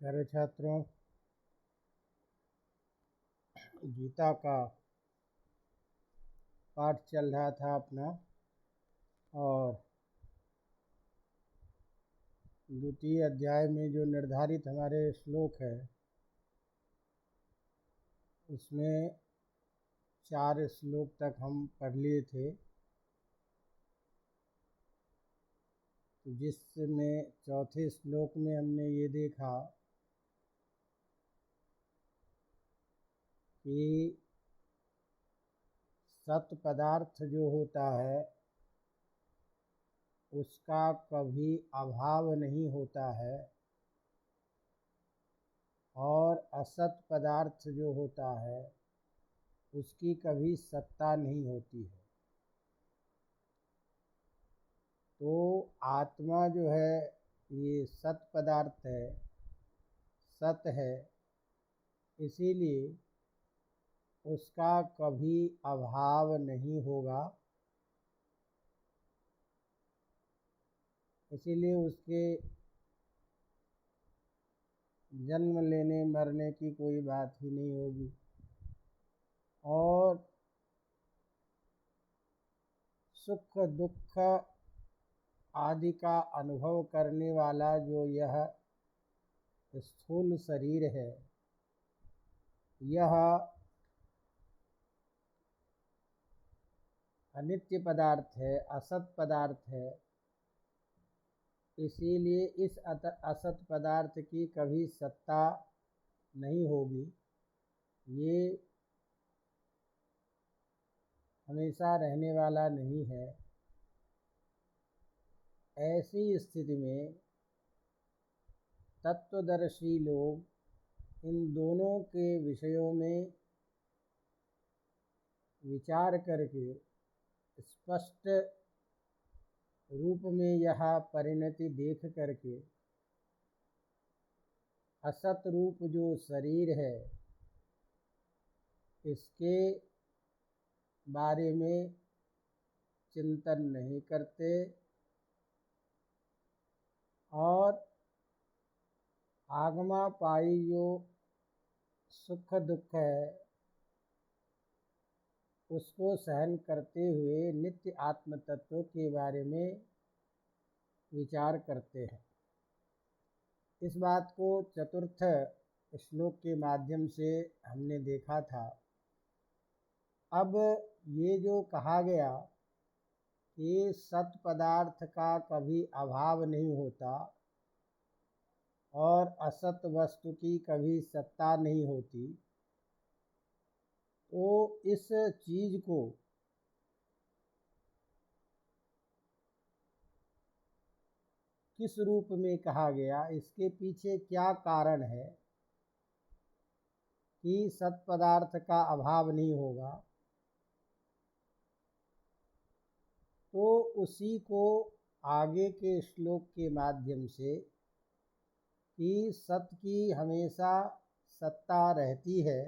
प्यारे छात्रों, गीता का पाठ चल रहा था अपना, और द्वितीय अध्याय में जो निर्धारित हमारे श्लोक है उसमें 4 श्लोक तक हम पढ़ लिए थे, जिसमें चौथे श्लोक में हमने ये देखा कि सत पदार्थ जो होता है उसका कभी अभाव नहीं होता है, और असत पदार्थ जो होता है उसकी कभी सत्ता नहीं होती है। तो आत्मा जो है ये सत पदार्थ है, सत है, इसीलिए उसका कभी अभाव नहीं होगा। इसीलिए उसके जन्म लेने मरने की कोई बात ही नहीं होगी, और सुख दुख आदि का अनुभव करने वाला जो यह स्थूल शरीर है, यह अनित्य पदार्थ है, असत पदार्थ है। इसीलिए इस असत पदार्थ की कभी सत्ता नहीं होगी। ये हमेशा रहने वाला नहीं है। ऐसी स्थिति में तत्वदर्शी लोग इन दोनों के विषयों में विचार करके स्पष्ट रूप में यह परिणति देख करके असत रूप जो शरीर है इसके बारे में चिंतन नहीं करते, और आगमापाई जो सुख दुख है उसको सहन करते हुए नित्य आत्म तत्व के बारे में विचार करते हैं। इस बात को चतुर्थ श्लोक के माध्यम से हमने देखा था। अब ये जो कहा गया कि सत पदार्थ का कभी अभाव नहीं होता और असत वस्तु की कभी सत्ता नहीं होती, तो इस चीज को किस रूप में कहा गया, इसके पीछे क्या कारण है कि सत पदार्थ का अभाव नहीं होगा, तो उसी को आगे के श्लोक के माध्यम से कि सत की हमेशा सत्ता रहती है,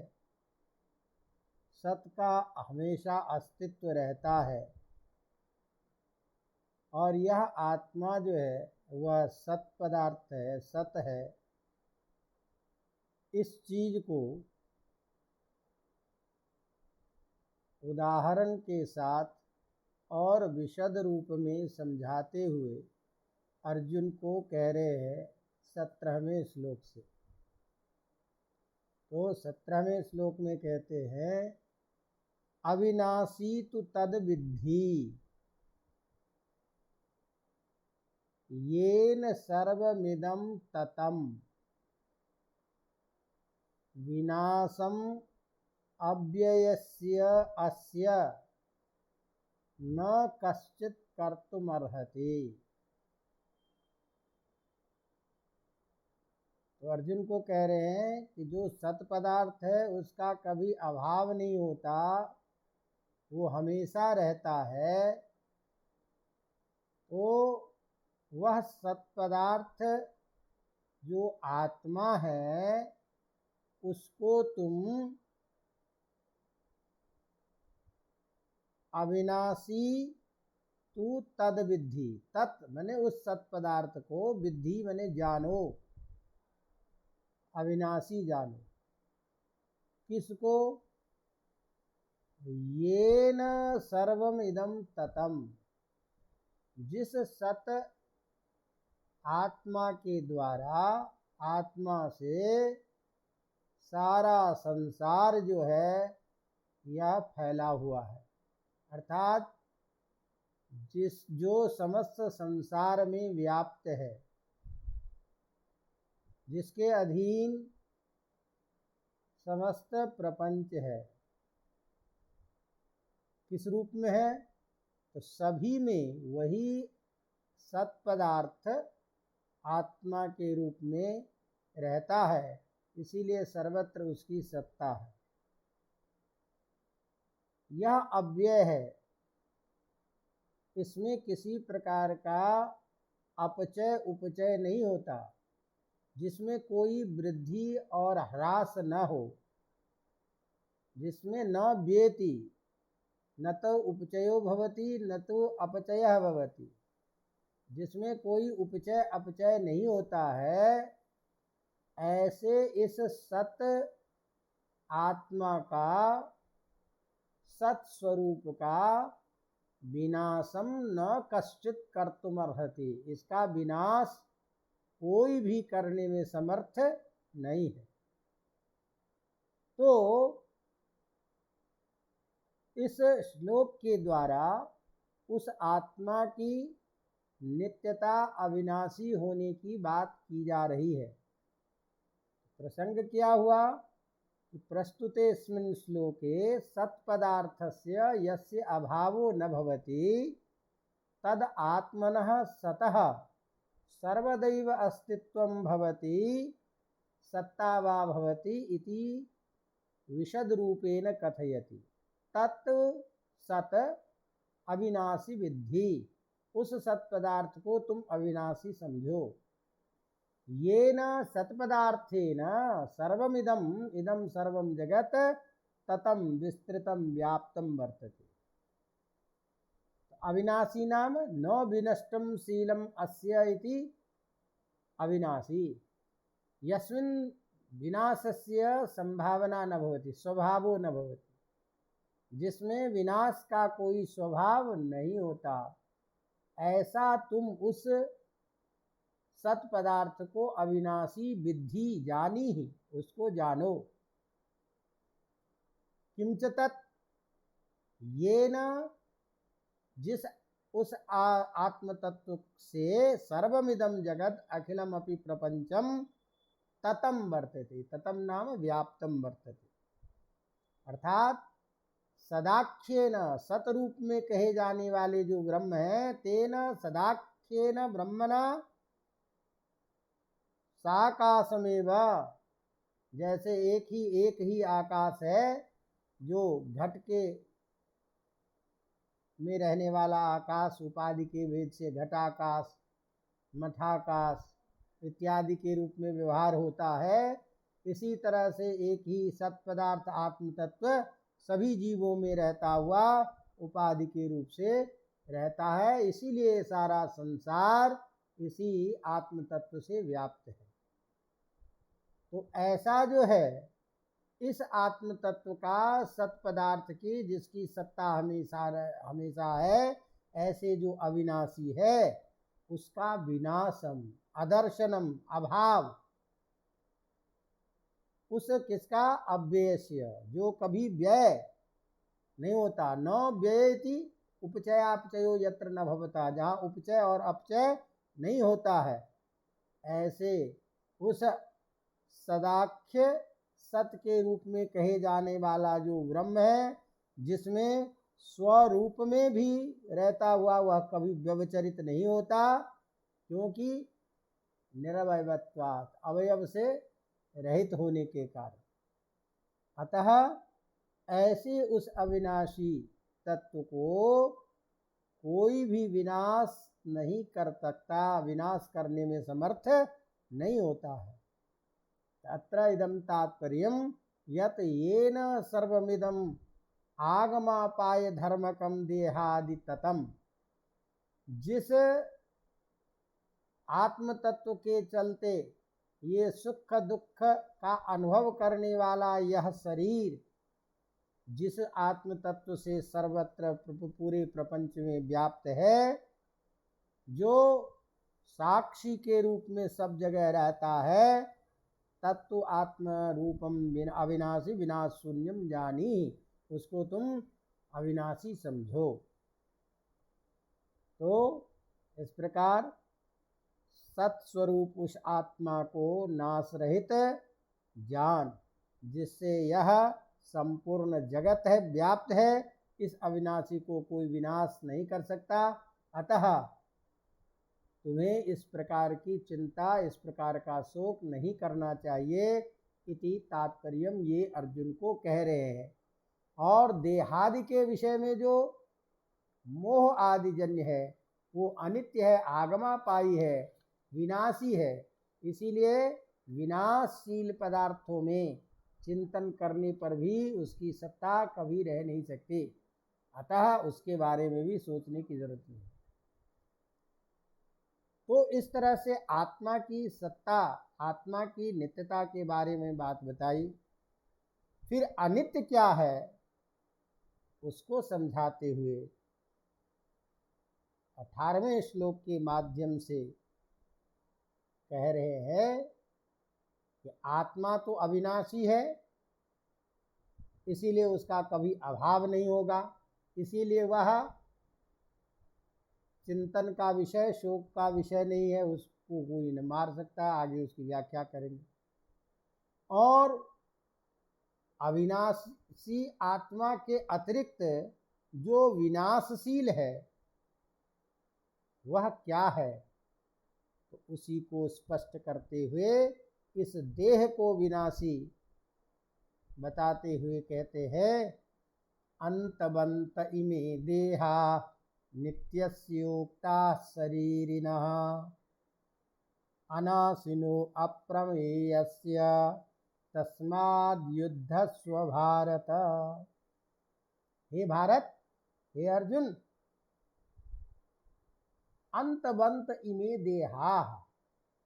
सत का हमेशा अस्तित्व रहता है, और यह आत्मा जो है वह सत पदार्थ है, सत है। इस चीज को उदाहरण के साथ और विशद रूप में समझाते हुए अर्जुन को कह रहे हैं 17वें श्लोक से। तो 17वें श्लोक में कहते हैं, अविनाशी तु तद विद्धि येन सर्वमिदं ततम् विनाशम अव्ययस्य अस्य न कश्चित् कर्तुमर्हति। तो अर्जुन को कह रहे हैं कि जो सत पदार्थ है उसका कभी अभाव नहीं होता, वो हमेशा रहता है। तो वह सत पदार्थ जो आत्मा है उसको तुम अविनाशी तू तद विद्धि, तत् मने उस सत पदार्थ को, विद्धि मने जानो, अविनाशी जानो। किसको? येन सर्वम इदम ततम, जिस सत आत्मा के द्वारा, आत्मा से सारा संसार जो है यह फैला हुआ है। अर्थात जो समस्त संसार में व्याप्त है, जिसके अधीन समस्त प्रपंच है, किस रूप में है? तो सभी में वही सत्पदार्थ आत्मा के रूप में रहता है, इसीलिए सर्वत्र उसकी सत्ता है। यह अव्यय है, इसमें किसी प्रकार का अपचय उपचय नहीं होता, जिसमें कोई वृद्धि और ह्रास न हो, जिसमें न व्येति, न तो उपचयो भवति न तो अपचयः भवति, जिसमें कोई उपचय अपचय नहीं होता है, ऐसे इस सत आत्मा का, सत स्वरूप का विनाशम न कश्चित कर्तुमर्हति, इसका विनाश कोई भी करने में समर्थ नहीं है। तो इस श्लोक के द्वारा उस आत्मा की नित्यता अविनाशी होने की बात की जा रही है। प्रसंग क्या हुआ? प्रस्तुतेऽस्मिन् श्लोके सत्पदार्थस्य यस्य अभावो न भवति तद आत्मनः सतः सर्वदैव अस्तित्वं भवति, सत्ता वा भवति इति विशद रूपेण कथयति। तत् सत अविनाशी विद्धि, उस सत्पदार्थ को तुम अविनाशी समझो। येन सत्पदार्थेन सर्वमिदं इदं सर्वं जगत् ततं विस्तृतं व्याप्तं वर्तते। अविनाशी नाम न विनष्टं शीलम् अस्य इति अविनाशी। यस्मिन् विनाशस्य संभावना न भवति, स्वभावो न भवति, जिसमें विनाश का कोई स्वभाव नहीं होता, ऐसा तुम उस सत पदार्थ को अविनाशी विद्धि, जानी ही, उसको जानो। किंच तत्, ये न, जिस उस आत्म तत्व से सर्वमिदं जगत अखिलम अपि प्रपंचम ततम वर्तते, ततम नाम व्याप्तम वर्तते। अर्थात सदाख्येन, सतरूप में कहे जाने वाले जो ब्रह्म है, तेन सदाख्येन ब्रह्मणा साकाशमेव, जैसे एक ही आकाश है, जो घट के में रहने वाला आकाश उपाधि के भेद से घटाकाश, मठाकाश इत्यादि के रूप में व्यवहार होता है, इसी तरह से एक ही सत्पदार्थ आत्म तत्व सभी जीवों में रहता हुआ उपाधि के रूप से रहता है। इसीलिए सारा संसार इसी आत्म तत्व से व्याप्त है। तो ऐसा जो है इस आत्म तत्व का सत्पदार्थ की, जिसकी सत्ता हमेशा है, ऐसे जो अविनाशी है, उसका विनाशम, अदर्शनम, अभाव, उस किसका? अव्ययस्य, जो कभी व्यय नहीं होता। न व्ययति उपचयापचयो यत्र न भवता, जहाँ उपचय और अपचय नहीं होता है, ऐसे उस सदाख्य सत के रूप में कहे जाने वाला जो ब्रह्म है, जिसमें स्वरूप में भी रहता हुआ वह कभी व्यवचरित नहीं होता, क्योंकि निरवयत्वात्, अवयव से रहित होने के कारण। अतः ऐसे उस अविनाशी तत्व को कोई भी विनाश नहीं कर सकता, विनाश करने में समर्थ नहीं होता है। अत्र इदं तात्पर्यं यत् येन सर्वमिदं आगमापाय धर्मकं देहादि ततम, जिस आत्म तत्व के चलते ये सुख दुख का अनुभव करने वाला यह शरीर जिस आत्म तत्व से सर्वत्र पूरे प्रपंच में व्याप्त है, जो साक्षी के रूप में सब जगह रहता है, तत्व आत्म रूपम अविनाशी विनाश शून्यम जानी, उसको तुम अविनाशी समझो। तो इस प्रकार सत्स्वरूप उस आत्मा को नाश रहित जान, जिससे यह संपूर्ण जगत है, व्याप्त है। इस अविनाशी को कोई विनाश नहीं कर सकता। अतः तुम्हें इस प्रकार की चिंता, इस प्रकार का शोक नहीं करना चाहिए। इति तात्पर्यम, ये अर्जुन को कह रहे हैं। और देहादि के विषय में जो मोह आदि जन्य है वो अनित्य है, आगमापाई है, विनाशी है। इसीलिए विनाशशील पदार्थों में चिंतन करने पर भी उसकी सत्ता कभी रह नहीं सकती। अतः उसके बारे में भी सोचने की जरूरत नहीं। तो इस तरह से आत्मा की सत्ता, आत्मा की नित्यता के बारे में बात बताई। फिर अनित्य क्या है उसको समझाते हुए 18वें श्लोक के माध्यम से कह रहे हैं कि आत्मा तो अविनाशी है, इसीलिए उसका कभी अभाव नहीं होगा, इसीलिए वह चिंतन का विषय, शोक का विषय नहीं है, उसको कोई न मार सकता। आगे उसकी व्याख्या करेंगे। और अविनाशी आत्मा के अतिरिक्त जो विनाशशील है वह क्या है, तो उसी को स्पष्ट करते हुए इस देह को विनाशी बताते हुए कहते हैं, अंतबंत इमे देहा नित्यस्योक्ता शरीरिणः अनाशिनो अप्रमेयस्य तस्माद्युद्धस्व भारत। हे भारत, हे अर्जुन, अंतबंत इमे देहा,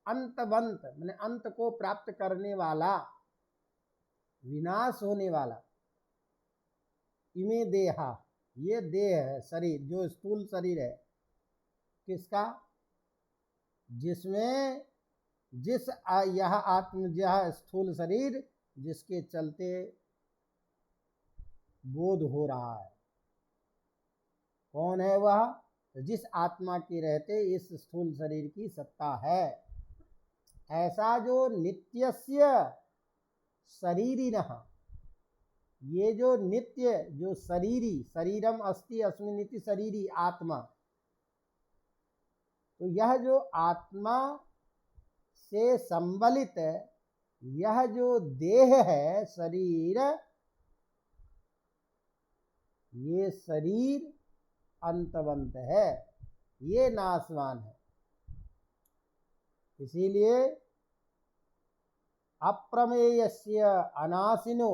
अंतबंत माने अंत को प्राप्त करने वाला, विनाश होने वाला। इमे देहा, ये देह है, शरीर, जो स्थूल शरीर है। किसका? जिसमें यह आत्म, यह स्थूल शरीर जिसके चलते बोध हो रहा है। कौन है वह? तो जिस आत्मा के रहते इस स्थूल शरीर की सत्ता है। ऐसा जो नित्यस्य शरीरिणः, ये जो नित्य, जो शरीरी, शरीरम अस्ति अस्मिन् इति शरीरी आत्मा, तो यह जो आत्मा से संबलित यह जो देह है, शरीर, ये शरीर अंतवंत है, ये नाशवान है। इसीलिए अप्रमेयस्य अनाशिनो,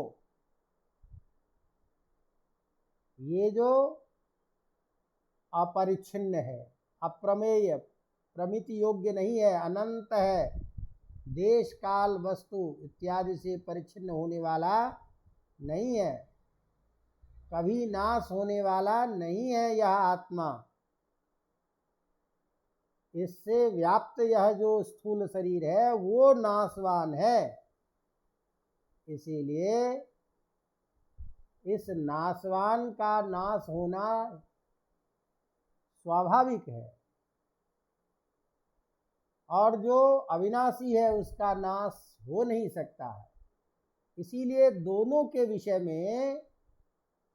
ये जो अपरिच्छिन्न है, अप्रमेय, प्रमिति योग्य नहीं है, अनंत है, देश काल वस्तु इत्यादि से परिच्छिन्न होने वाला नहीं है, कभी नाश होने वाला नहीं है यह आत्मा। इससे व्याप्त यह जो स्थूल शरीर है वो नाशवान है। इसीलिए इस नाशवान का नाश होना स्वाभाविक है, और जो अविनाशी है उसका नाश हो नहीं सकता है। इसीलिए दोनों के विषय में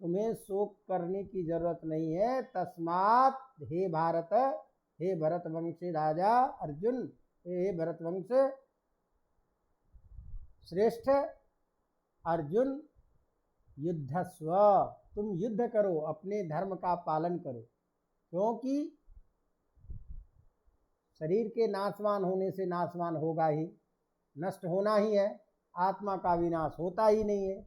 तुम्हें शोक करने की जरूरत नहीं है। तस्मात् हे भारत, हे भरतवंशी राजा अर्जुन, हे भरतवंश श्रेष्ठ अर्जुन, युद्धस्व, तुम युद्ध करो, अपने धर्म का पालन करो। क्योंकि शरीर के नाशवान होने से नाशवान होगा ही, नष्ट होना ही है, आत्मा का विनाश होता ही नहीं है।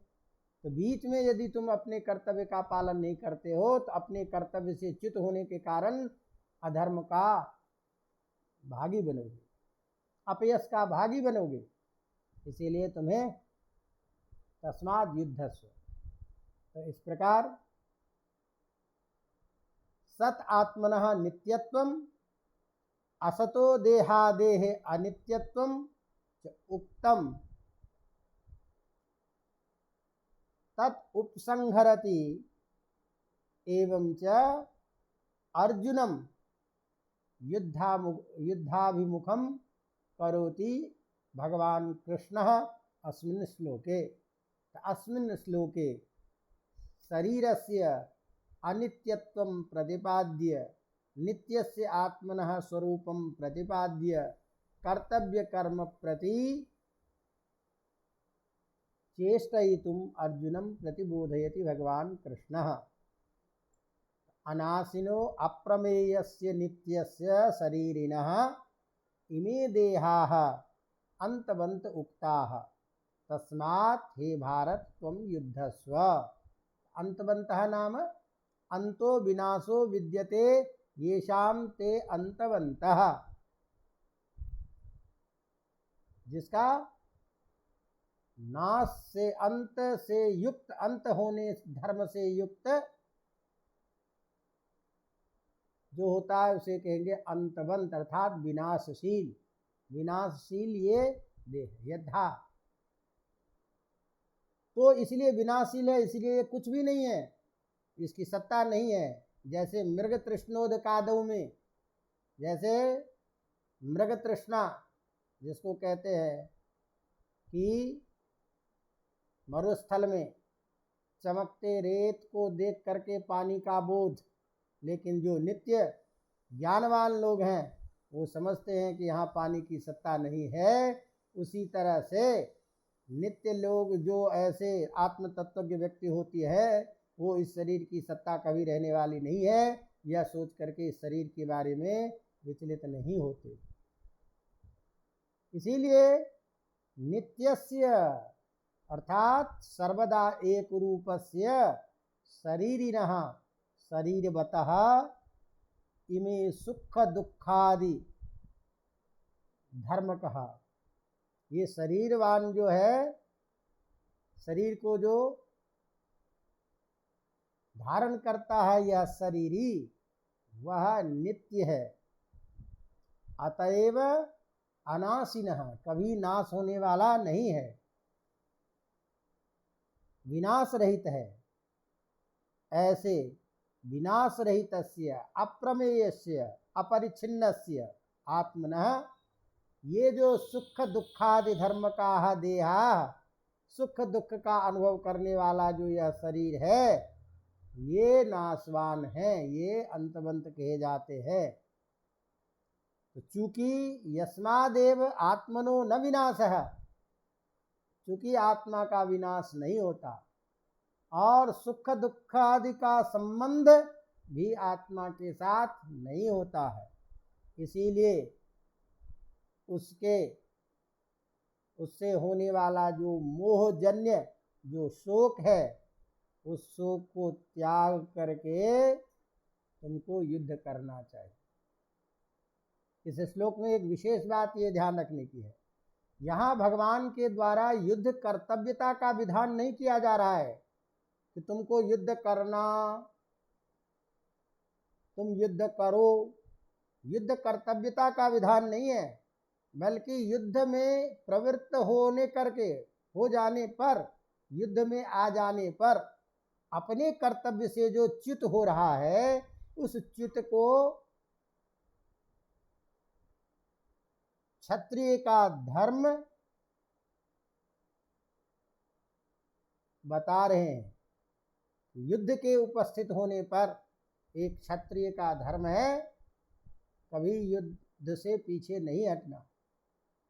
तो बीच में यदि तुम अपने कर्तव्य का पालन नहीं करते हो तो अपने कर्तव्य से च्युत होने के कारण अधर्म का भागी बनोगे। अपयश का भागी बनोगे। इसीलिए तुम्हें तस्मात् युद्धस्व। तो इस प्रकार सत आत्मनः नित्यत्वम असतो देहादेह अनित्यत्वम च उक्तम तत् उपसंहरति एवं च अर्जुनम युद्धाभिमुखम करोति भगवान कृष्णः अस्मिन् श्लोके। अस्मिन् श्लोके शरीरस्य अनित्यत्वं प्रतिपाद्य नित्यस्य आत्मनः स्वरूपं प्रतिपाद्य कर्तव्य कर्म प्रति चेष्टयितुम् अर्जुनं प्रतिबोधयति भगवान कृष्णः। अनासिनो अप्रमेयस्य नित्यस्य शरीरिणः इमे देहाः अंतवंत उक्ताः तस्मात् हे भारत त्वं युद्धस्व। अंतवंतः नाम अंतो विनाशो विद्यते येषां ते अंतवंतः, जिसका नाश से अंत से युक्त, अंत होने धर्म से युक्त जो होता है उसे कहेंगे अंतवंत, अर्थात विनाशशील। विनाशशील ये देह यथा, तो इसलिए विनाशशील है, इसलिए ये कुछ भी नहीं है, इसकी सत्ता नहीं है। जैसे मृग तृष्णोदकादौ में, जैसे मृग तृष्णा जिसको कहते हैं कि मरुस्थल में चमकते रेत को देख करके पानी का बोध, लेकिन जो नित्य ज्ञानवान लोग हैं वो समझते हैं कि यहाँ पानी की सत्ता नहीं है। उसी तरह से नित्य लोग जो ऐसे आत्म तत्वज्ञ व्यक्ति होती है वो इस शरीर की सत्ता कभी रहने वाली नहीं है, यह सोच करके इस शरीर के बारे में विचलित नहीं होते। इसीलिए नित्यस्य अर्थात सर्वदा एक रूपस्य शरीरिणः शरीरवतः इमे सुख दुखादि धर्म कहा। ये शरीरवान जो है, शरीर को जो धारण करता है यह शरीरी, वह नित्य है। अतएव अनाशिनः कभी नाश होने वाला नहीं है, विनाश रहित है। ऐसे विनाश रहितस्य अप्रमेयस्य अपरिच्छिन्नस्य आत्मनः ये जो सुख दुखादि धर्म का देहा, सुख दुख का अनुभव करने वाला जो यह शरीर है, ये नाशवान है, ये अंतवंत कहे जाते हैं। तो चूंकि यस्मादेव आत्मनो न विनाशः, चूंकि आत्मा का विनाश नहीं होता और सुख दुख आदि का संबंध भी आत्मा के साथ नहीं होता है, इसीलिए उससे होने वाला जो मोहजन्य जो शोक है, उस शोक को त्याग करके तुमको युद्ध करना चाहिए। इस श्लोक में एक विशेष बात ये ध्यान रखने की है, यहाँ भगवान के द्वारा युद्ध कर्तव्यता का विधान नहीं किया जा रहा है कि तुमको युद्ध करना, तुम युद्ध करो, युद्ध कर्तव्यता का विधान नहीं है, बल्कि युद्ध में प्रवृत्त होने करके हो जाने पर, युद्ध में आ जाने पर अपने कर्तव्य से जो च्युत हो रहा है, उस च्युत को क्षत्रिय का धर्म बता रहे हैं। युद्ध के उपस्थित होने पर एक क्षत्रिय का धर्म है कभी युद्ध से पीछे नहीं हटना।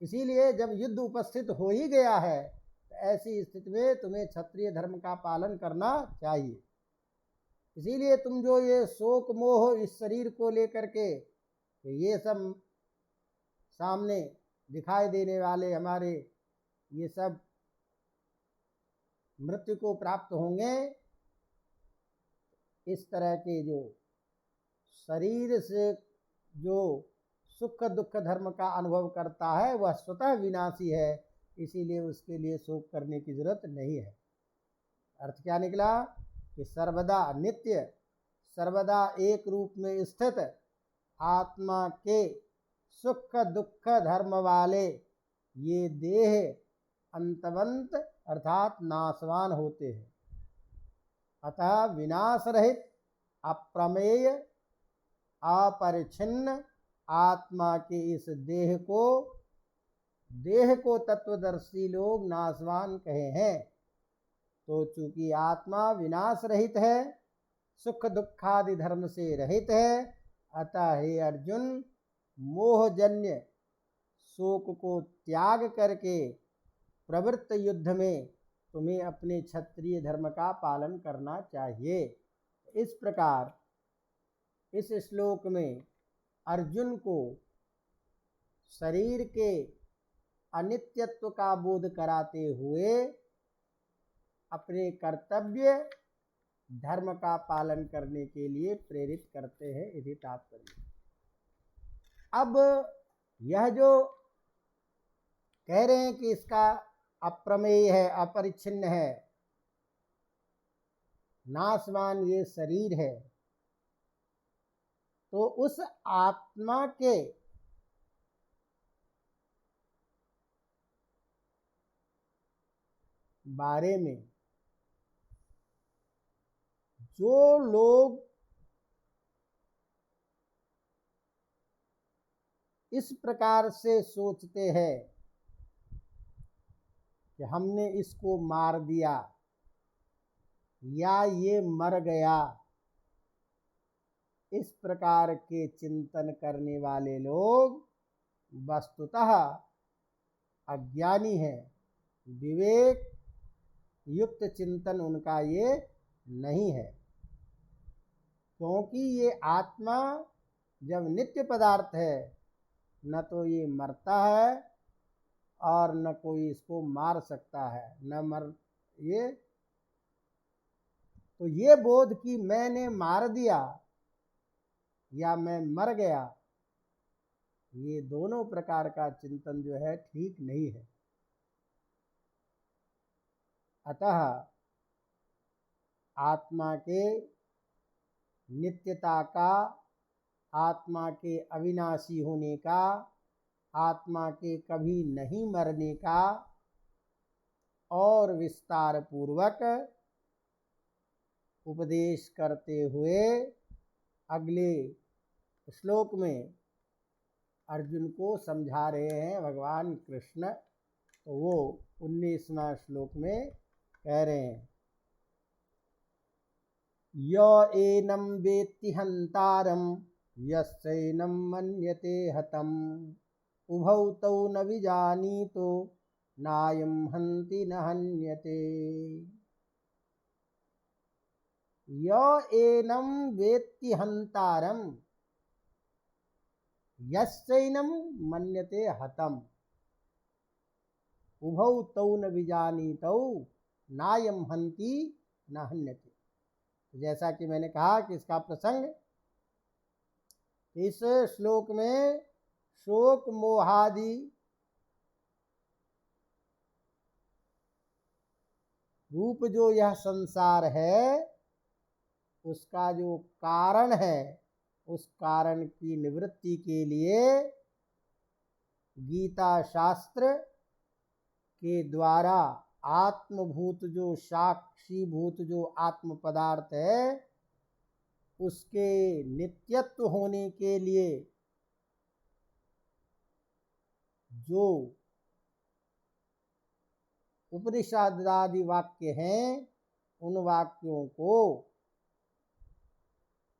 इसीलिए जब युद्ध उपस्थित हो ही गया है तो ऐसी स्थिति में तुम्हें क्षत्रिय धर्म का पालन करना चाहिए। इसीलिए तुम जो ये शोक मोह इस शरीर को लेकर के ये सब सामने दिखाई देने वाले हमारे ये सब मृत्यु को प्राप्त होंगे, इस तरह के जो शरीर से जो सुख दुख धर्म का अनुभव करता है वह स्वतः विनाशी है, इसीलिए उसके लिए शोक करने की जरूरत नहीं है। अर्थ क्या निकला कि सर्वदा नित्य, सर्वदा एक रूप में स्थित आत्मा के सुख दुख धर्म वाले ये देह अंतवंत अर्थात नाशवान होते हैं। अतः विनाश रहित अप्रमेय अपरिच्छिन्न आत्मा के इस देह को तत्वदर्शी लोग नाशवान कहे हैं। तो चूंकि आत्मा विनाश रहित है, सुख दुखादि धर्म से रहित है, अतः हे अर्जुन मोहजन्य शोक को त्याग करके प्रवृत्त युद्ध में तुम्हें अपने क्षत्रिय धर्म का पालन करना चाहिए। इस प्रकार इस श्लोक में अर्जुन को शरीर के अनित्यत्व का बोध कराते हुए अपने कर्तव्य धर्म का पालन करने के लिए प्रेरित करते हैं, यही तात्पर्य। अब यह जो कह रहे हैं कि इसका अप्रमेय है, अपरिच्छिन्न है, नाशवान ये शरीर है, तो उस आत्मा के बारे में जो लोग इस प्रकार से सोचते हैं कि हमने इसको मार दिया या ये मर गया, इस प्रकार के चिंतन करने वाले लोग वस्तुतः अज्ञानी हैं। विवेक युक्त चिंतन उनका ये नहीं है, क्योंकि ये आत्मा जब नित्य पदार्थ है, न तो ये मरता है और न कोई इसको मार सकता है, न मर ये। तो ये बोध कि मैंने मार दिया या मैं मर गया, ये दोनों प्रकार का चिंतन जो है ठीक नहीं है। अतः आत्मा के नित्यता का, आत्मा के अविनाशी होने का, आत्मा के कभी नहीं मरने का और विस्तार पूर्वक उपदेश करते हुए अगले श्लोक में अर्जुन को समझा रहे हैं भगवान कृष्ण। तो वो 19वां श्लोक में कह रहे हैं, य एनं वेत्ति हन्तारं यस्यैनं मन्यते हतम् उभौ तौ न विजानीतो नायं हन्ति न हन्यते। य एनं वेत्ति हन्तारं यस्यैनं मन्यते हतम् उभौ तौ न विजानीतो नायं हन्ति न हन्यते। जैसा कि मैंने कहा कि इसका प्रसंग इस श्लोक में शोक मोहादि रूप जो यह संसार है, उसका जो कारण है, उस कारण की निवृत्ति के लिए गीता शास्त्र के द्वारा आत्मभूत जो साक्षीभूत जो आत्म पदार्थ है, उसके नित्यत्व होने के लिए जो उपनिषद आदि वाक्य हैं, उन वाक्यों को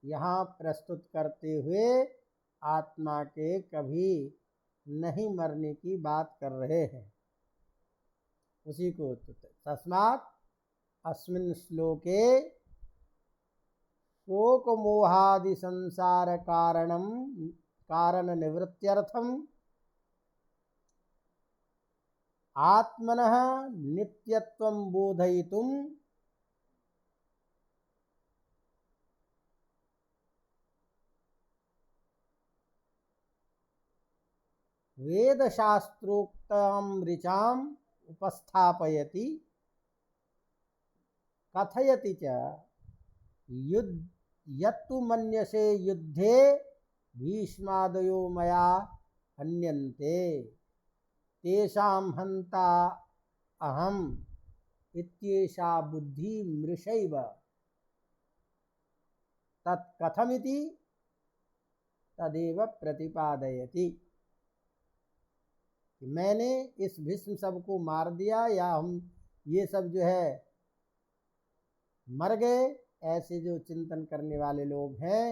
यहाँ प्रस्तुत करते हुए आत्मा के कभी नहीं मरने की बात कर रहे हैं। उसी को तस्मात् अस्मिन् श्लोके शोक मोहादि संसार कारण निवृत्त्यर्थम आत्मनः नित्यत्वं बोधयितुं वेदशास्त्रोक्तं ऋचाम् उपस्थापयति कथयति च युद्ध यत्तु मन्यसे युद्धे भीष्मादयो मया हन्यन्ते तेषां हन्ता अहम् इत्येषा बुद्धि मृषैव तत्कथमिति तदेव प्रतिपादयति। मैंने इस भीष्म सब को मार दिया या हम ये सब जो है मर गए, ऐसे जो चिंतन करने वाले लोग हैं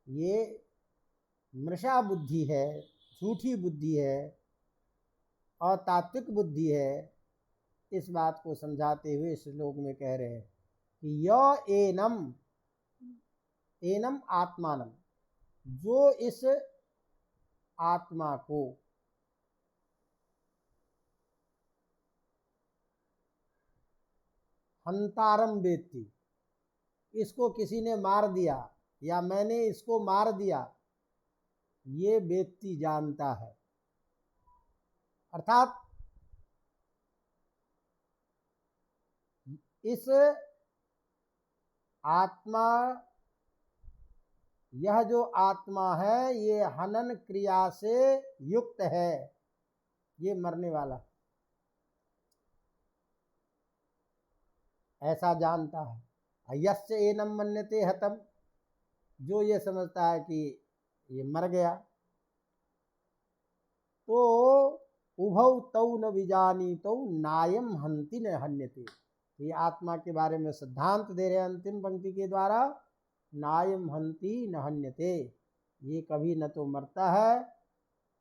ये मृषा बुद्धि है, झूठी बुद्धि है और तात्विक बुद्धि है। इस बात को समझाते हुए इस श्लोक में कह रहे हैं कि य एनम आत्मानम, जो इस आत्मा को हंतारम वेत्ति, इसको किसी ने मार दिया या मैंने इसको मार दिया, ये वेत्ति जानता है। अर्थात इस आत्मा, यह जो आत्मा है ये हनन क्रिया से युक्त है, ये मरने वाला ऐसा जानता है। यस्य एनम मन्यते हतम, जो ये समझता है कि ये मर गया, तो उभौ तौ न विजानीतौ नायम हंति न हन्यते। ये आत्मा के बारे में सिद्धांत दे रहे हैं अंतिम पंक्ति के द्वारा, नायम हंति न हन्यते, ये कभी न तो मरता है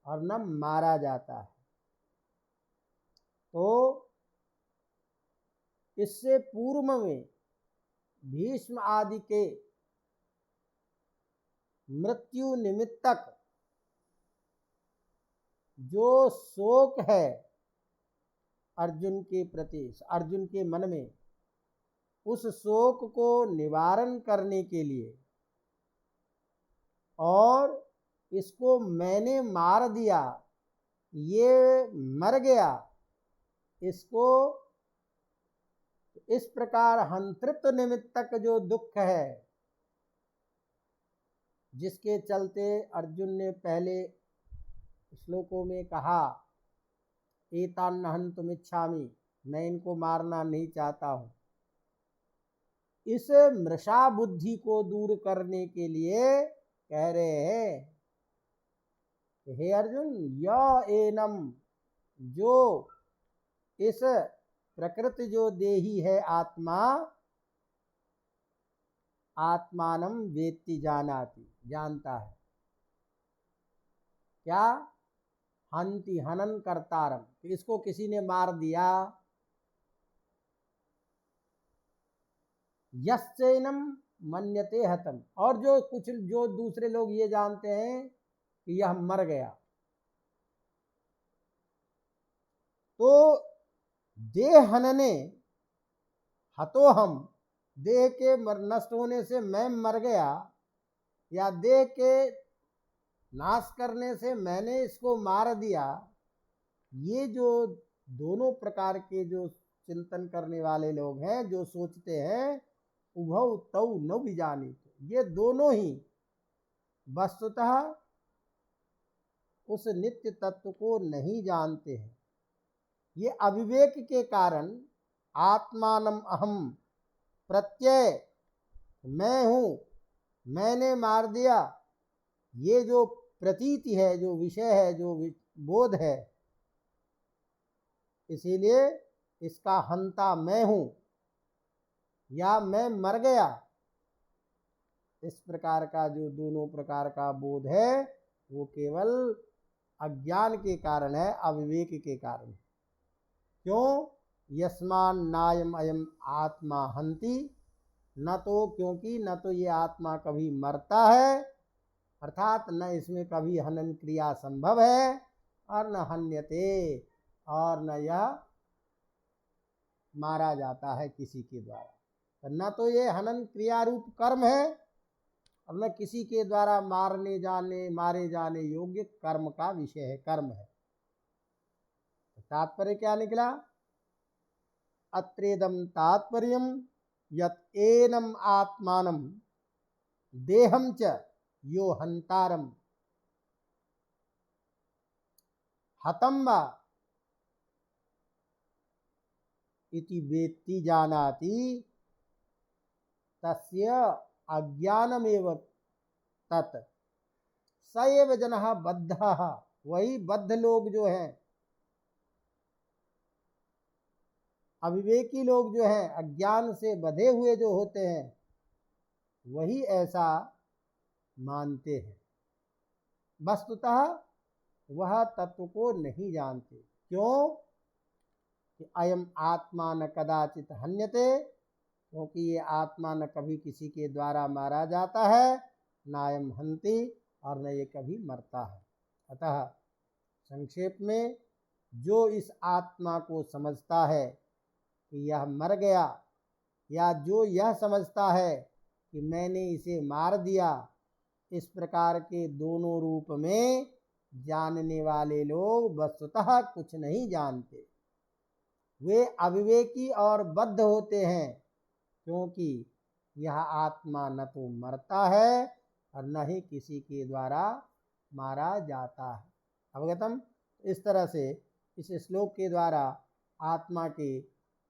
और न मारा जाता है। तो इससे पूर्व में भीष्म आदि के मृत्यु निमित्तक जो शोक है अर्जुन के प्रति, अर्जुन के मन में, उस शोक को निवारण करने के लिए और इसको मैंने मार दिया, ये मर गया, इसको इस प्रकार हंतृत्व निमित्तक जो दुख है, जिसके चलते अर्जुन ने पहले श्लोकों में कहा एतान हन्तुमिच्छामि, मैं इनको मारना नहीं चाहता हूँ, इस मृषा बुद्धि को दूर करने के लिए कह रहे हैं हे अर्जुन, य एनम, जो इस प्रकृति जो देही है आत्मा, आत्मानम वेत्ति जानाति, जानता है क्या, हंति हनन कर्तारम, इसको किसी ने मार दिया, यस्यैनम मन्यते हतम, और जो दूसरे लोग ये जानते हैं कि यह मर गया, तो देह हनने हतो हम, देह के नष्ट होने से मैं मर गया या देह के नाश करने से मैंने इसको मार दिया, ये जो दोनों प्रकार के जो चिंतन करने वाले लोग हैं, जो सोचते हैं उभौ तौ न विजानी, ये दोनों ही वस्तुतः उस नित्य तत्व को नहीं जानते हैं। ये अविवेक के कारण आत्मानम अहम प्रत्यय, मैं हूँ, मैंने मार दिया, ये जो प्रतीति है, जो विषय है, जो बोध है, इसीलिए इसका हंता मैं हूँ या मैं मर गया, इस प्रकार का जो दोनों प्रकार का बोध है वो केवल अज्ञान के कारण है, अविवेक के कारण। क्यों? यस्मान नायम अयम आत्मा हंति, न तो क्योंकि न तो ये आत्मा कभी मरता है, अर्थात न इसमें कभी हनन क्रिया संभव है, और न हन्यते, और न यह मारा जाता है किसी के द्वारा। न तो ये हनन क्रिया रूप कर्म है और न किसी के द्वारा मारे जाने योग्य कर्म का विषय है, कर्म है। तो तात्पर्य क्या निकला? अत्रेदम तात्पर्यम यत एनम आत्मानम देहम च यो हंतारम हतम वा इति वेत्ति जानाति तस्य अज्ञानमेव तत् स एव जनः बद्धः। वही बद्ध लोग जो हैं, अविवेकी लोग जो हैं, अज्ञान से बधे हुए जो होते हैं, वही ऐसा मानते हैं। वस्तुतः वह तत्व को नहीं जानते। क्यों? कि अयम आत्मा न कदाचित हन्यते, क्योंकि ये आत्मा न कभी किसी के द्वारा मारा जाता है, न अयम हंति, और न ये कभी मरता है। अतः संक्षेप में, जो इस आत्मा को समझता है कि यह मर गया, या जो यह समझता है कि मैंने इसे मार दिया, इस प्रकार के दोनों रूप में जानने वाले लोग वस्तुतः कुछ नहीं जानते। वे अविवेकी और बद्ध होते हैं, क्योंकि यह आत्मा न तो मरता है और न ही किसी के द्वारा मारा जाता है। अवगतम? इस तरह से इस श्लोक के द्वारा आत्मा के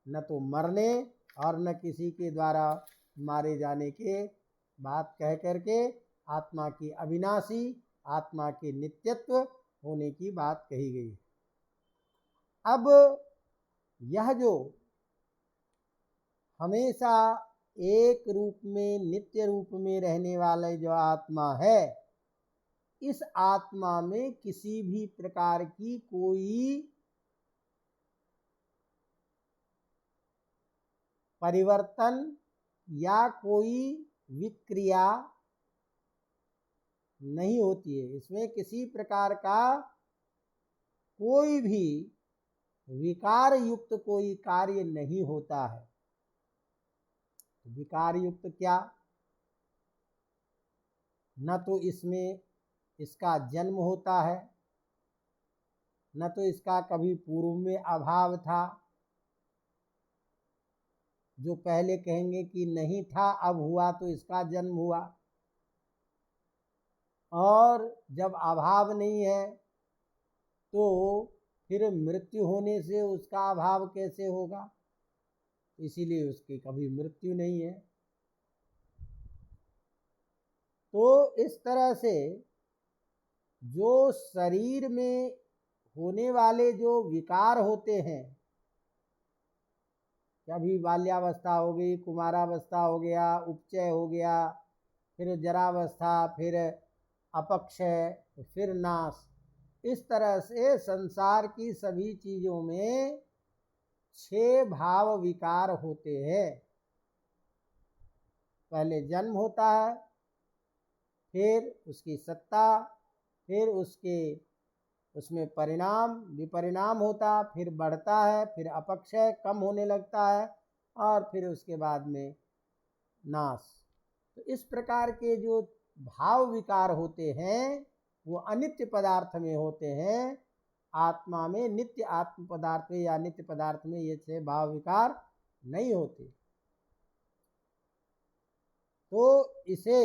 न तो मरने और न किसी के द्वारा मारे जाने के बात कह करके आत्मा की अविनाशी, आत्मा के नित्यत्व होने की बात कही गई। अब यह जो हमेशा एक रूप में, नित्य रूप में रहने वाला जो आत्मा है, इस आत्मा में किसी भी प्रकार की कोई परिवर्तन या कोई विक्रिया नहीं होती है। इसमें किसी प्रकार का कोई भी विकार युक्त कोई कार्य नहीं होता है। विकार युक्त क्या? न तो इसमें इसका जन्म होता है, न तो इसका कभी पूर्व में अभाव था, जो पहले कहेंगे कि नहीं था, अब हुआ तो इसका जन्म हुआ। और जब अभाव नहीं है तो फिर मृत्यु होने से उसका अभाव कैसे होगा? इसीलिए उसकी कभी मृत्यु नहीं है। तो इस तरह से जो शरीर में होने वाले जो विकार होते हैं, कभी बाल्यावस्था हो गई, कुमारावस्था हो गया, उपचय हो गया, फिर जरावस्था, फिर अपक्षय, फिर नाश, इस तरह से संसार की सभी चीज़ों में 6 भाव विकार होते हैं। पहले जन्म होता है, फिर उसकी सत्ता, फिर उसमें परिणाम विपरिणाम होता, फिर बढ़ता है, फिर अपक्षय कम होने लगता है, और फिर उसके बाद में नाश। तो इस प्रकार के जो भाव विकार होते हैं वो अनित्य पदार्थ में होते हैं। आत्मा में, नित्य आत्म पदार्थ में या नित्य पदार्थ में ये 6 भाव विकार नहीं होते। तो इसे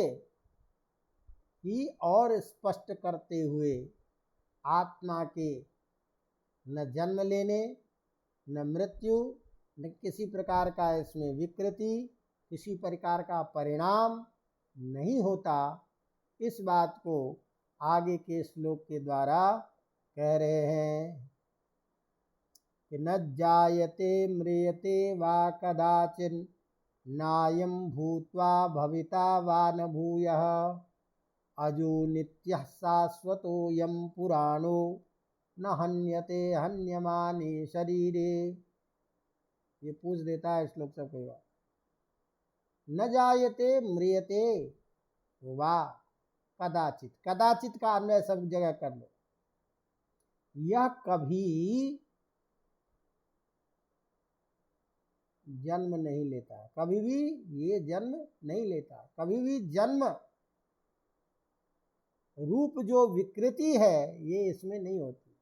ही और स्पष्ट करते हुए आत्मा के न जन्म लेने, न मृत्यु, न किसी प्रकार का इसमें विकृति, किसी प्रकार का परिणाम नहीं होता, इस बात को आगे के श्लोक के द्वारा कह रहे हैं कि न जायते म्रियते वा कदाचिन नायं भूत्वा भविता वा न भूयः अजो नित्यः शाश्वतोऽयं पुराणो न हन्यते हन्यमाने शरीरे। ये पूछ देता है श्लोक सब कई बार। न जायते म्रियते वा कदाचित, कदाचित का अन्वय सब जगह कर लो। यह कभी जन्म नहीं लेता, कभी भी ये जन्म नहीं लेता, कभी भी जन्म रूप जो विकृति है ये इसमें नहीं होती,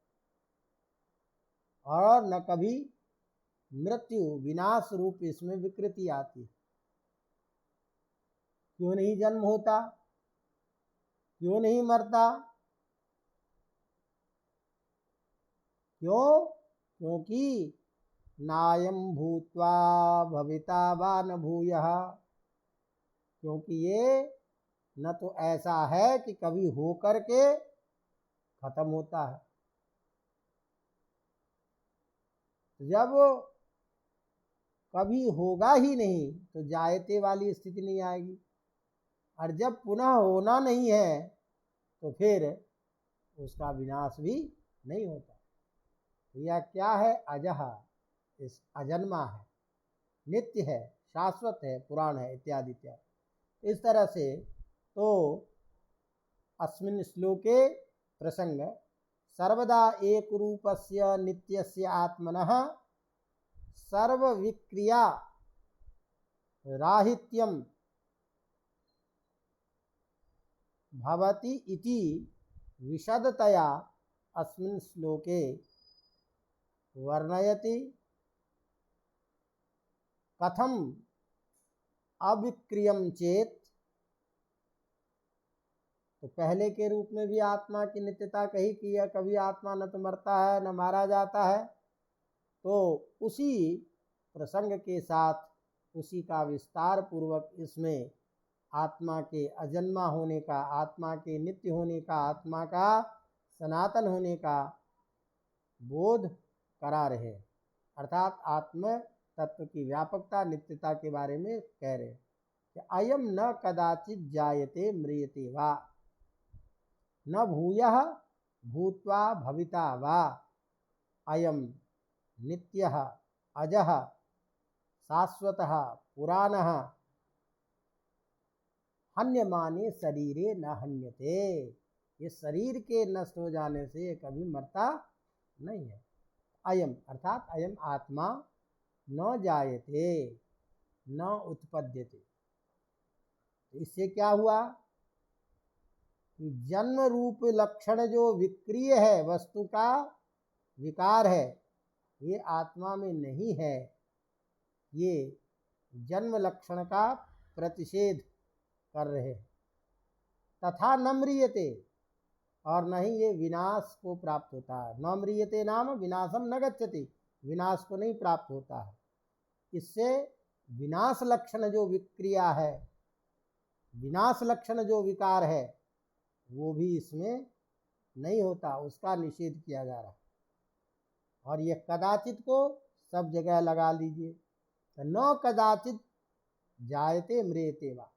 और न कभी मृत्यु विनाश रूप इसमें विकृति आती है। क्यों नहीं जन्म होता, क्यों नहीं मरता? क्यों? क्योंकि नायम भूत्वा भविता वा न भूयः, क्योंकि ये न तो ऐसा है कि कभी हो करके खत्म होता है। जब कभी होगा ही नहीं तो जायते वाली स्थिति नहीं आएगी, और जब पुनः होना नहीं है तो फिर उसका विनाश भी नहीं होता। यह क्या है? अजह, इस अजन्मा है, नित्य है, शाश्वत है, पुराण है, इत्यादि इत्यादि। इस तरह से तो अस्मिन् श्लोके प्रसंग सर्वदा एक रूपस्य नित्यस्य आत्मनः सर्व विक्रिया राहित्यम भवति इति विशदतया अस्मिन् श्लोके वर्णयति। कथम अविक्रियम चेत, तो पहले के रूप में भी आत्मा की नित्यता कही कि यह कभी आत्मा न तो मरता है न मारा जाता है, तो उसी प्रसंग के साथ उसी का विस्तार पूर्वक इसमें आत्मा के अजन्मा होने का, आत्मा के नित्य होने का, आत्मा का सनातन होने का बोध करा रहे, अर्थात आत्म तत्व की व्यापकता, नित्यता के बारे में कह रहे कि अयम न कदाचित जायते म्रियते वा न भूयः भूत्वा भविता वा अयम नित्यः अजः शाश्वतः पुराणः हन्यमाने शरीरे न हन्यते। ये शरीर के नष्ट हो जाने से ये कभी मरता नहीं है। अयम अर्थात अयम आत्मा न जायते न उत्पद्यते। इससे क्या हुआ कि जन्म रूप लक्षण जो विक्रिय है, वस्तु का विकार है, ये आत्मा में नहीं है। ये जन्म लक्षण का प्रतिषेध कर रहे हैं। तथा न म्रियते, और नहीं ये विनाश को प्राप्त होता है। न म्रियते नाम विनाशम न गच्छति, विनाश को नहीं प्राप्त होता है। इससे विनाश लक्षण जो विक्रिया है, विनाश लक्षण जो विकार है, वो भी इसमें नहीं होता, उसका निषेध किया जा रहा है। और ये कदाचित को सब जगह लगा लीजिए, तो न कदाचित जायते म्रियते वा,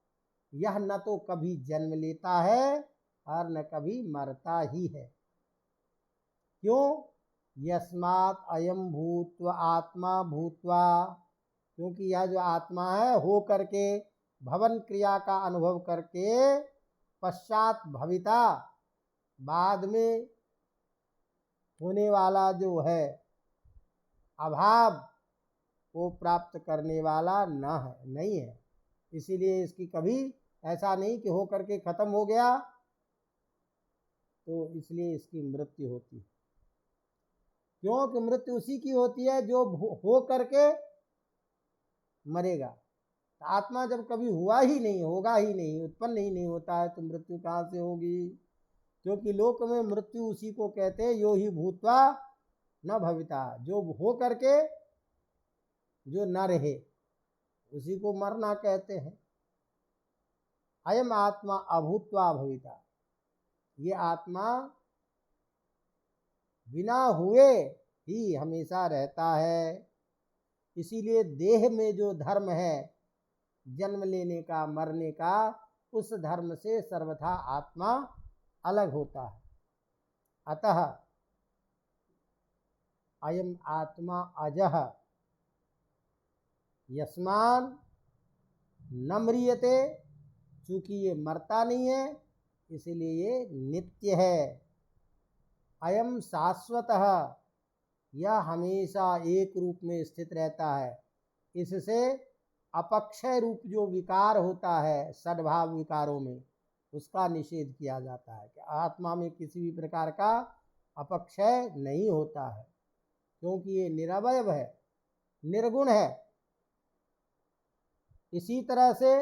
यह न तो कभी जन्म लेता है और न कभी मरता ही है। क्यों? यस्मात् अयम भूत्वा आत्मा भूत्वा, क्योंकि यह जो आत्मा है हो करके भवन क्रिया का अनुभव करके पश्चात भविता, बाद में होने वाला जो है अभाव को प्राप्त करने वाला न है, नहीं है। इसीलिए इसकी कभी ऐसा नहीं कि हो करके खत्म हो गया तो इसलिए इसकी मृत्यु होती है। क्योंकि मृत्यु उसी की होती है जो हो करके मरेगा। तो आत्मा जब कभी हुआ ही नहीं, होगा ही नहीं, उत्पन्न ही नहीं होता है, तो मृत्यु कहाँ से होगी? क्योंकि लोक में मृत्यु उसी को कहते हैं यो ही भूत्वा न भविता, जो हो करके जो न रहे उसी को मरना कहते हैं। अयम आत्मा अभूत्वा भविता, ये आत्मा बिना हुए ही हमेशा रहता है। इसीलिए देह में जो धर्म है जन्म लेने का, मरने का, उस धर्म से सर्वथा आत्मा अलग होता है। अतः अयम आत्मा अजः यस्मान न म्रियते, चूंकि ये मरता नहीं है इसीलिए ये नित्य है। अयम शाश्वतः, यह हमेशा एक रूप में स्थित रहता है। इससे अपक्षय रूप जो विकार होता है सद्भाव विकारों में, उसका निषेध किया जाता है कि आत्मा में किसी भी प्रकार का अपक्षय नहीं होता है, क्योंकि ये निरवय है, निर्गुण है। इसी तरह से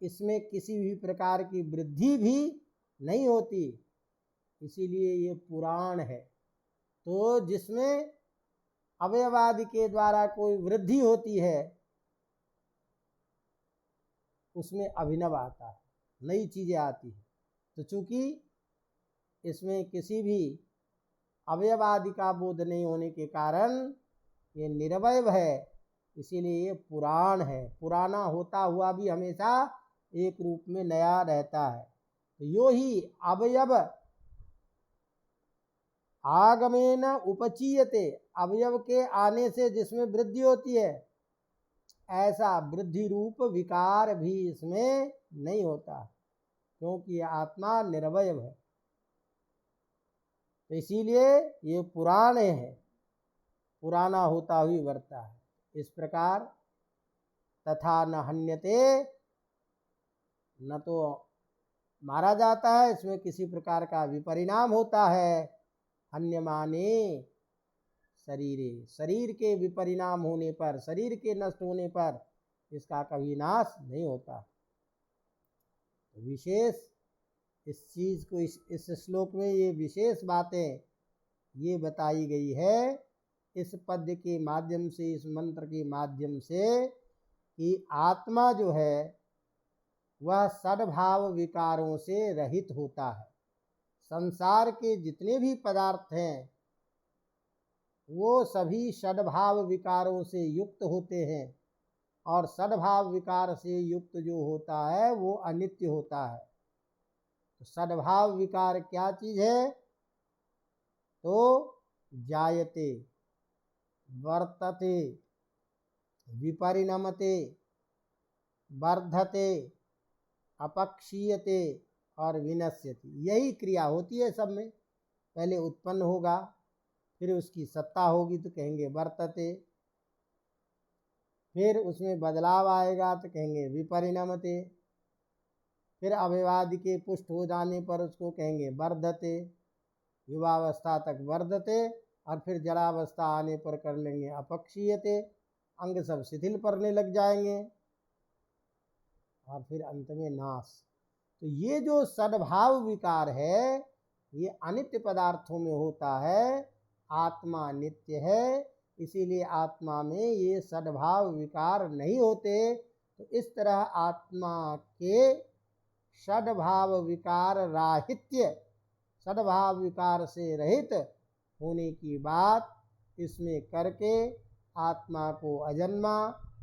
इसमें किसी भी प्रकार की वृद्धि भी नहीं होती, इसीलिए ये पुराण है। तो जिसमें अवयवादि के द्वारा कोई वृद्धि होती है उसमें अभिनव आता है, नई चीज़ें आती हैं। तो चूंकि इसमें किसी भी अवयवादि का बोध नहीं होने के कारण ये निरवय है, इसीलिए ये पुराण है। पुराना होता हुआ भी हमेशा एक रूप में नया रहता है। तो यो ही अवयव आगमेन उपचीयते, अवयव के आने से जिसमें वृद्धि होती है, ऐसा वृद्धि रूप विकार भी इसमें नहीं होता, क्योंकि यह आत्मा निरवय है। तो इसीलिए ये पुराण है, पुराना होता हुई वर्ता है। इस प्रकार तथा न हन्यते, न तो मारा जाता है, इसमें किसी प्रकार का विपरिणाम होता है। हन्यमाने शरीरे, शरीर के विपरिणाम होने पर, शरीर के नष्ट होने पर इसका कभी नाश नहीं होता। विशेष इस चीज़ को इस श्लोक में ये विशेष बातें ये बताई गई है इस पद्य के माध्यम से, इस मंत्र के माध्यम से, कि आत्मा जो है वह सद्भाव विकारों से रहित होता है। संसार के जितने भी पदार्थ हैं वो सभी सद्भाव विकारों से युक्त होते हैं, और सद्भाव विकार से युक्त जो होता है वो अनित्य होता है। तो सद्भाव विकार क्या चीज़ है? तो जायते, वर्तते, विपरिणमते, वर्धते, अपक्षीयते और विनश्यति, यही क्रिया होती है सब में। पहले उत्पन्न होगा, फिर उसकी सत्ता होगी तो कहेंगे वर्तते, फिर उसमें बदलाव आएगा तो कहेंगे विपरिणमते, फिर अभिवादि के पुष्ट हो जाने पर उसको कहेंगे वर्धते, युवावस्था तक वर्धते, और फिर जड़ावस्था आने पर कर लेंगे अपक्षीयते, अंग सब शिथिल पड़ने लग जाएंगे, और फिर अंत में नाश। तो ये जो सद्भाव विकार है ये अनित्य पदार्थों में होता है, आत्मा नित्य है, इसीलिए आत्मा में ये सद्भाव विकार नहीं होते। तो इस तरह आत्मा के सद्भाव विकार राहित्य, सद्भाव विकार से रहित होने की बात इसमें करके आत्मा को अजन्मा,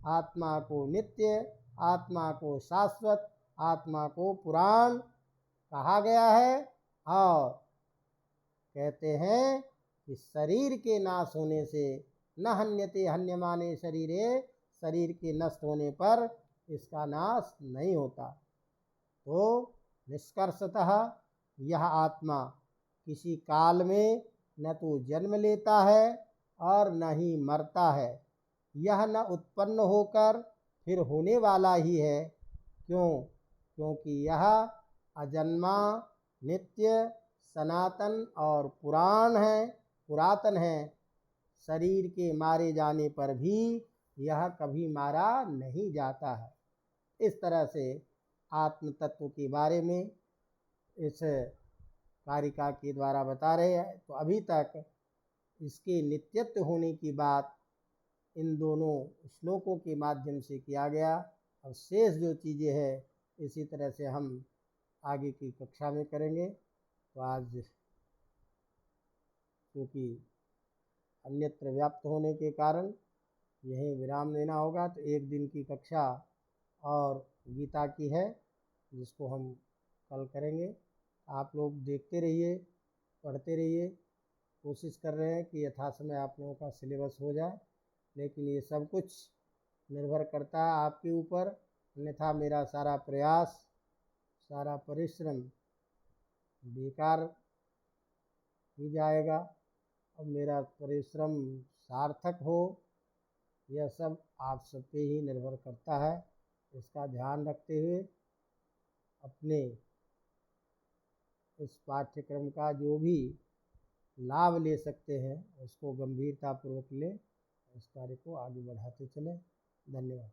आत्मा को नित्य, आत्मा को शाश्वत, आत्मा को पुराण कहा गया है। और कहते हैं कि शरीर के नाश होने से न हन्यते हन्यमाने शरीरे, शरीर के नष्ट होने पर इसका नाश नहीं होता। तो निष्कर्षतः यह आत्मा किसी काल में न तो जन्म लेता है और न ही मरता है, यह न उत्पन्न होकर फिर होने वाला ही है। क्यों? क्योंकि यह अजन्मा, नित्य, सनातन और पुराण है, पुरातन है। शरीर के मारे जाने पर भी यह कभी मारा नहीं जाता है। इस तरह से आत्म तत्व के बारे में इस कारिका के द्वारा बता रहे हैं। तो अभी तक इसके नित्यत्व होने की बात इन दोनों श्लोकों के माध्यम से किया गया। अब शेष जो चीज़ें हैं इसी तरह से हम आगे की कक्षा में करेंगे। तो आज क्योंकि अन्यत्र व्याप्त होने के कारण यहीं विराम देना होगा, तो एक दिन की कक्षा और गीता की है जिसको हम कल करेंगे। आप लोग देखते रहिए, पढ़ते रहिए। कोशिश कर रहे हैं कि यथासमय आप लोगों का सिलेबस हो जाए, लेकिन ये सब कुछ निर्भर करता है आपके ऊपर, अन्यथा मेरा सारा प्रयास, सारा परिश्रम बेकार ही जाएगा। और मेरा परिश्रम सार्थक हो यह सब आप सब पे ही निर्भर करता है। इसका ध्यान रखते हुए अपने इस पाठ्यक्रम का जो भी लाभ ले सकते हैं उसको गंभीरतापूर्वक लें, इस कार्य को आगे बढ़ाते चलें। धन्यवाद।